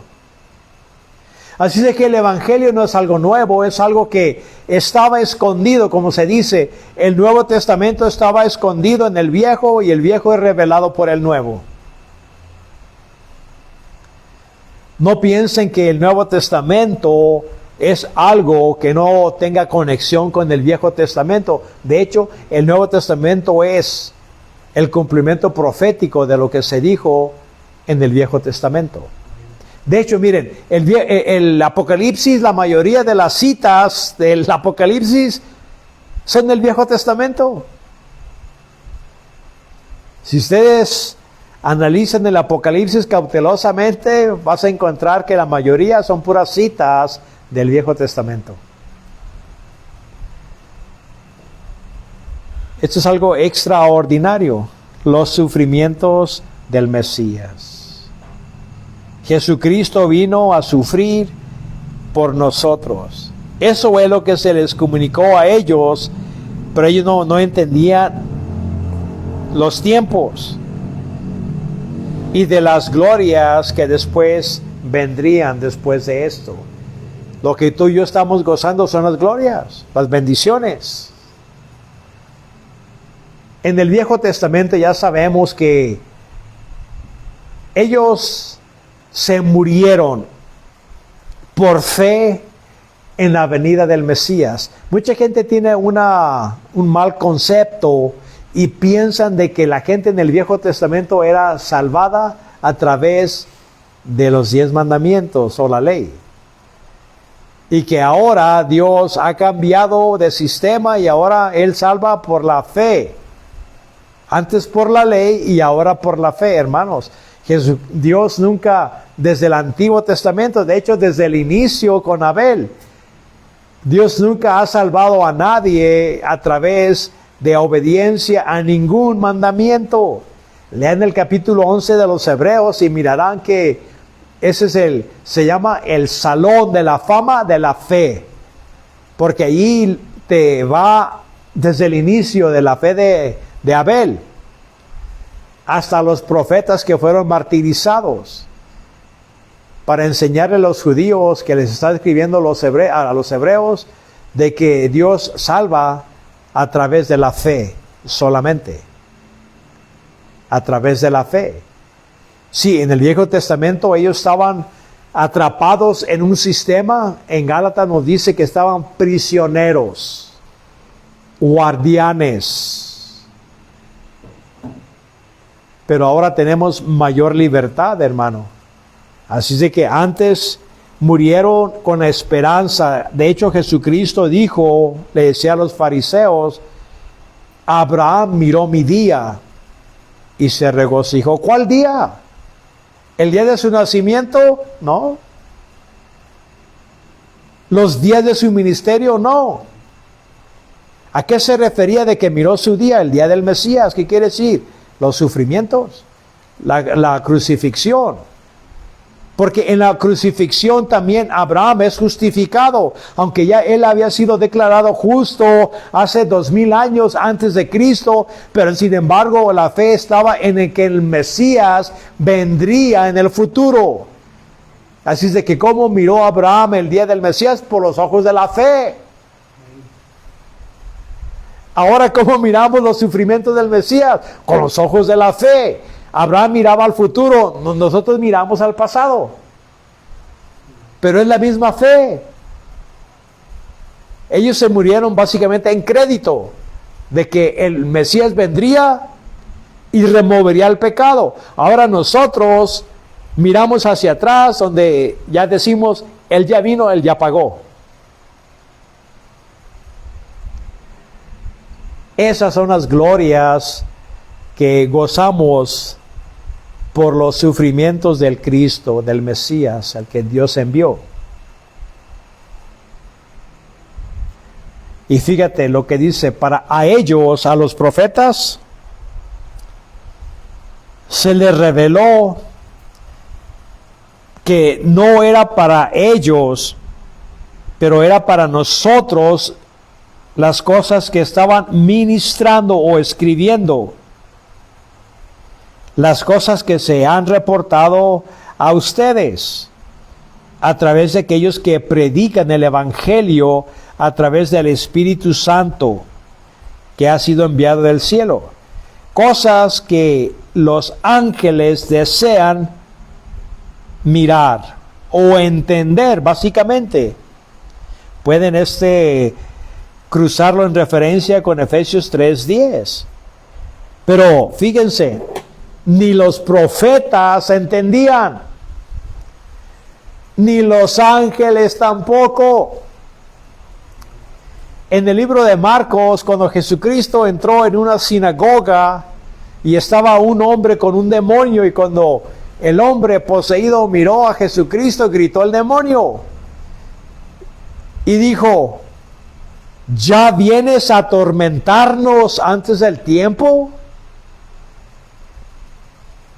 Así de que el Evangelio no es algo nuevo, es algo que estaba escondido, como se dice. El Nuevo Testamento estaba escondido en el Viejo y el Viejo es revelado por el Nuevo. No piensen que el Nuevo Testamento es algo que no tenga conexión con el Viejo Testamento. De hecho, el Nuevo Testamento es el cumplimiento profético de lo que se dijo en el Viejo Testamento. De hecho, miren, el Apocalipsis, la mayoría de las citas del Apocalipsis son del Viejo Testamento. Si ustedes analizan el Apocalipsis cautelosamente, vas a encontrar que la mayoría son puras citas del Viejo Testamento. Esto es algo extraordinario, los sufrimientos del Mesías. Jesucristo vino a sufrir por nosotros. Eso es lo que se les comunicó a ellos, pero ellos no entendían los tiempos y de las glorias que después vendrían después de esto. Lo que tú y yo estamos gozando son las glorias, las bendiciones. En el Viejo Testamento ya sabemos que ellos se murieron por fe en la venida del Mesías. Mucha gente tiene un mal concepto y piensan de que la gente en el Viejo Testamento era salvada a través de los 10 mandamientos o la ley. Y que ahora Dios ha cambiado de sistema y ahora Él salva por la fe. Antes por la ley y ahora por la fe, hermanos. Dios nunca, desde el Antiguo Testamento, de hecho desde el inicio con Abel, Dios nunca ha salvado a nadie a través de obediencia a ningún mandamiento. Lean el capítulo 11 de los Hebreos y mirarán que se llama el Salón de la Fama de la Fe, porque allí te va desde el inicio de la fe de Abel hasta los profetas que fueron martirizados, para enseñarle a los judíos que les está escribiendo a los hebreos de que Dios salva a través de la fe solamente. A través de la fe. Sí, en el Viejo Testamento ellos estaban atrapados en un sistema. En Gálatas nos dice que estaban prisioneros, guardianes. Pero ahora tenemos mayor libertad, hermano. Así de que antes murieron con la esperanza. De hecho, Jesucristo dijo, le decía a los fariseos, Abraham miró mi día y se regocijó. ¿Cuál día? ¿El día de su nacimiento? No. ¿Los días de su ministerio? No. ¿A qué se refería de que miró su día? El día del Mesías. ¿Qué quiere decir? Los sufrimientos, la crucifixión. Porque en la crucifixión también Abraham es justificado, aunque ya él había sido declarado justo hace 2000 años antes de Cristo, pero sin embargo la fe estaba en el que el Mesías vendría en el futuro. Así es de que ¿cómo miró Abraham el día del Mesías? Por los ojos de la fe. Ahora, ¿cómo miramos los sufrimientos del Mesías? Con los ojos de la fe. Abraham miraba al futuro, nosotros miramos al pasado. Pero es la misma fe. Ellos se murieron básicamente en crédito de que el Mesías vendría y removería el pecado. Ahora nosotros miramos hacia atrás, donde ya decimos, Él ya vino, Él ya pagó. Esas son las glorias que gozamos por los sufrimientos del Cristo, del Mesías, al que Dios envió. Y fíjate lo que dice, a ellos, a los profetas, se les reveló que no era para ellos, pero era para nosotros las cosas que estaban ministrando o escribiendo. Las cosas que se han reportado a ustedes a través de aquellos que predican el Evangelio a través del Espíritu Santo que ha sido enviado del cielo. Cosas que los ángeles desean mirar o entender, básicamente. Pueden cruzarlo en referencia con Efesios 3:10. Pero fíjense, ni los profetas entendían, ni los ángeles tampoco. En el libro de Marcos, cuando Jesucristo entró en una sinagoga y estaba un hombre con un demonio, y cuando el hombre poseído miró a Jesucristo, gritó el demonio y dijo, ¿ya vienes a atormentarnos antes del tiempo?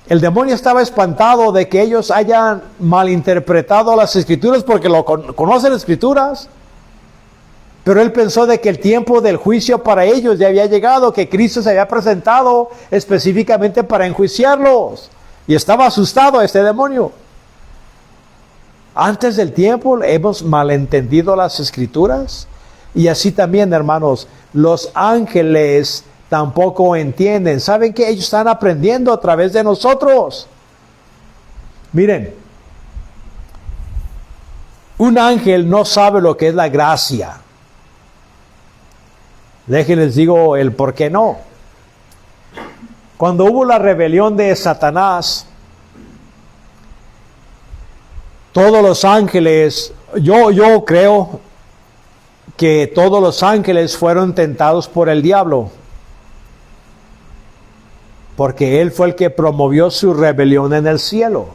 El demonio estaba espantado de que ellos hayan malinterpretado las Escrituras, porque conocen las Escrituras, pero él pensó de que el tiempo del juicio para ellos ya había llegado, que Cristo se había presentado específicamente para enjuiciarlos, y estaba asustado este demonio. Antes del tiempo hemos malentendido las Escrituras, y así también, hermanos, los ángeles tampoco entienden. ¿Saben que ellos están aprendiendo a través de nosotros? Miren, un ángel no sabe lo que es la gracia. Déjenles digo el por qué no. Cuando hubo la rebelión de Satanás, todos los ángeles, yo creo que todos los ángeles fueron tentados por el diablo, porque él fue el que promovió su rebelión en el cielo.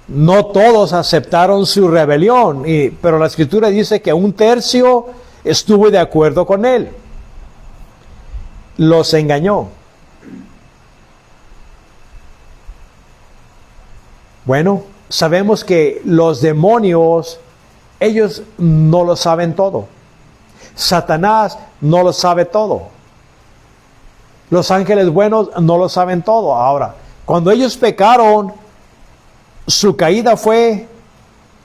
No todos aceptaron su rebelión, pero la Escritura dice que 1/3 estuvo de acuerdo con él. Los engañó. Bueno, sabemos que los demonios, ellos no lo saben todo. Satanás no lo sabe todo. Los ángeles buenos no lo saben todo. Ahora, cuando ellos pecaron, su caída fue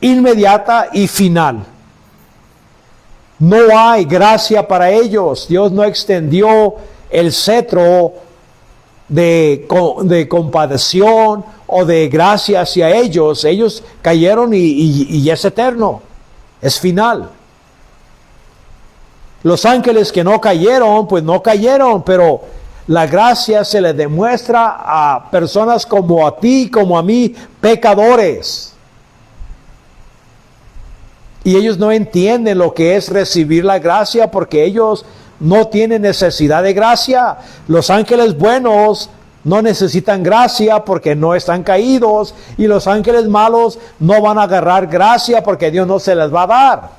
inmediata y final. No hay gracia para ellos. Dios no extendió el cetro de compasión o de gracia hacia ellos. Ellos cayeron y es eterno. Es final. Los ángeles que no cayeron, pues no cayeron, pero la gracia se le demuestra a personas como a ti, como a mí, pecadores. Y ellos no entienden lo que es recibir la gracia porque ellos no tienen necesidad de gracia. Los ángeles buenos no necesitan gracia porque no están caídos. Y los ángeles malos no van a agarrar gracia porque Dios no se les va a dar.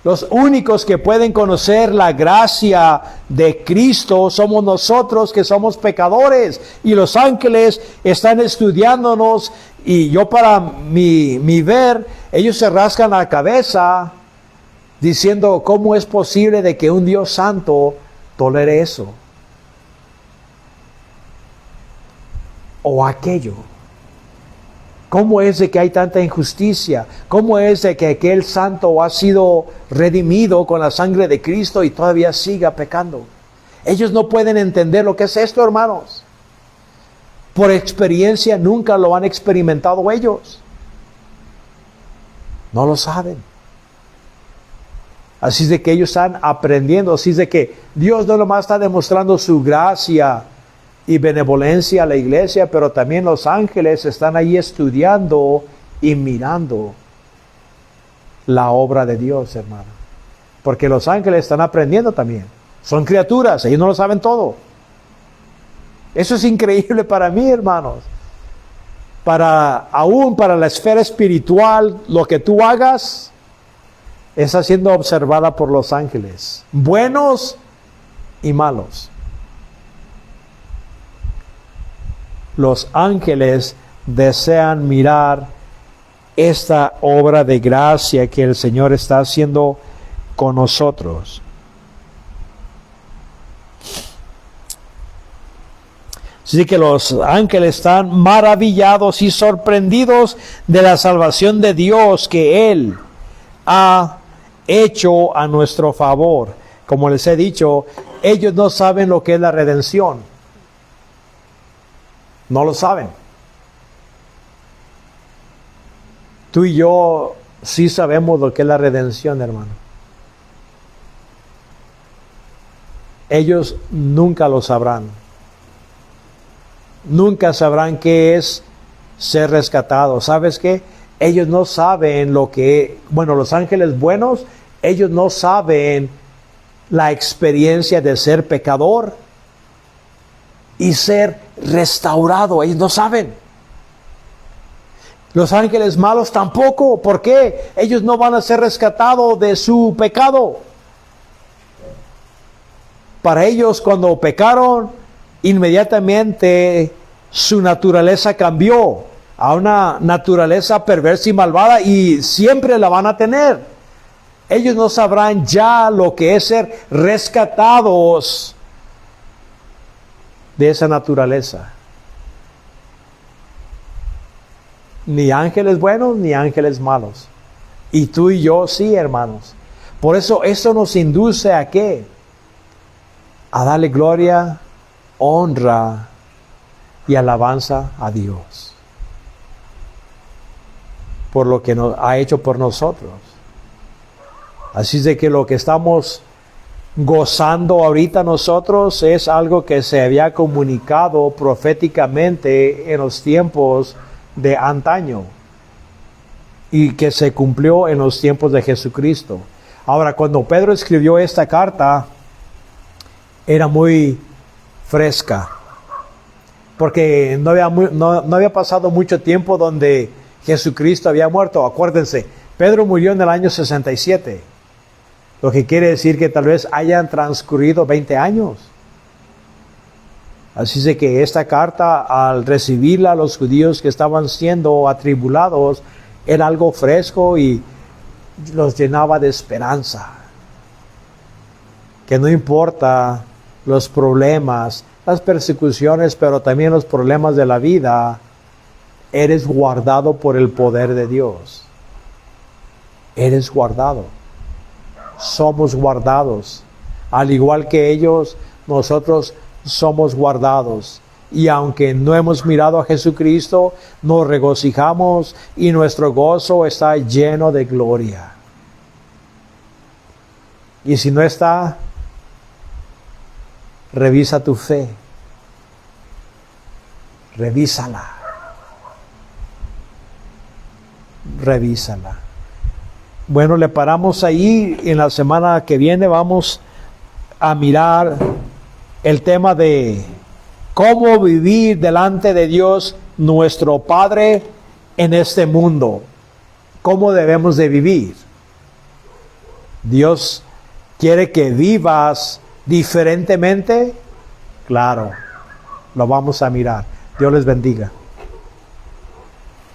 Los únicos que pueden conocer la gracia de Cristo somos nosotros que somos pecadores. Y los ángeles están estudiándonos y yo para mi ver, ellos se rascan la cabeza diciendo cómo es posible de que un Dios santo tolere eso o aquello. ¿Cómo es de que hay tanta injusticia? ¿Cómo es de que aquel santo ha sido redimido con la sangre de Cristo y todavía siga pecando? Ellos no pueden entender lo que es esto, hermanos. Por experiencia nunca lo han experimentado ellos. No lo saben. Así es de que ellos están aprendiendo. Así es de que Dios no nomás está demostrando su gracia y benevolencia a la iglesia, pero también los ángeles están ahí estudiando y mirando la obra de Dios, hermano. Porque los ángeles están aprendiendo también. Son criaturas, ellos no lo saben todo. Eso es increíble para mí, hermanos. Aún para la esfera espiritual, lo que tú hagas está siendo observada por los ángeles, buenos y malos. Los ángeles desean mirar esta obra de gracia que el Señor está haciendo con nosotros. Así que los ángeles están maravillados y sorprendidos de la salvación de Dios que Él ha hecho a nuestro favor. Como les he dicho, ellos no saben lo que es la redención. No lo saben. Tú y yo sí sabemos lo que es la redención, hermano. Ellos nunca lo sabrán. Nunca sabrán qué es ser rescatado. ¿Sabes qué? Ellos no saben lo que... Bueno, los ángeles buenos, ellos no saben la experiencia de ser pecador y ser restaurado. Ellos no saben. Los ángeles malos tampoco. ¿Por qué? Ellos no van a ser rescatados de su pecado. Para ellos, cuando pecaron, inmediatamente su naturaleza cambió a una naturaleza perversa y malvada y siempre la van a tener. Ellos no sabrán ya lo que es ser rescatados de esa naturaleza. Ni ángeles buenos ni ángeles malos. Y tú y yo sí, hermanos. Por eso nos induce a ¿qué? A darle gloria, honra y alabanza a Dios por lo que nos ha hecho por nosotros. Así es de que lo que estamos gozando ahorita nosotros es algo que se había comunicado proféticamente en los tiempos de antaño y que se cumplió en los tiempos de Jesucristo. Ahora, cuando Pedro escribió esta carta, era muy fresca, porque no había pasado mucho tiempo donde Jesucristo había muerto. Acuérdense, Pedro murió en el año 67, lo que quiere decir que tal vez hayan transcurrido 20 años. Así de que esta carta, al recibirla, los judíos que estaban siendo atribulados, era algo fresco y los llenaba de esperanza. Que no importa los problemas, las persecuciones, pero también los problemas de la vida, eres guardado por el poder de Dios. Eres guardado. Somos guardados. Al igual que ellos, nosotros somos guardados. Y aunque no hemos mirado a Jesucristo, nos regocijamos y nuestro gozo está lleno de gloria. Y si no está, revisa tu fe. Revísala. Revísala. Bueno, le paramos ahí. En la semana que viene vamos a mirar el tema de cómo vivir delante de Dios, nuestro Padre, en este mundo. ¿Cómo debemos de vivir? Dios quiere que vivas diferentemente. Claro, lo vamos a mirar. Dios les bendiga.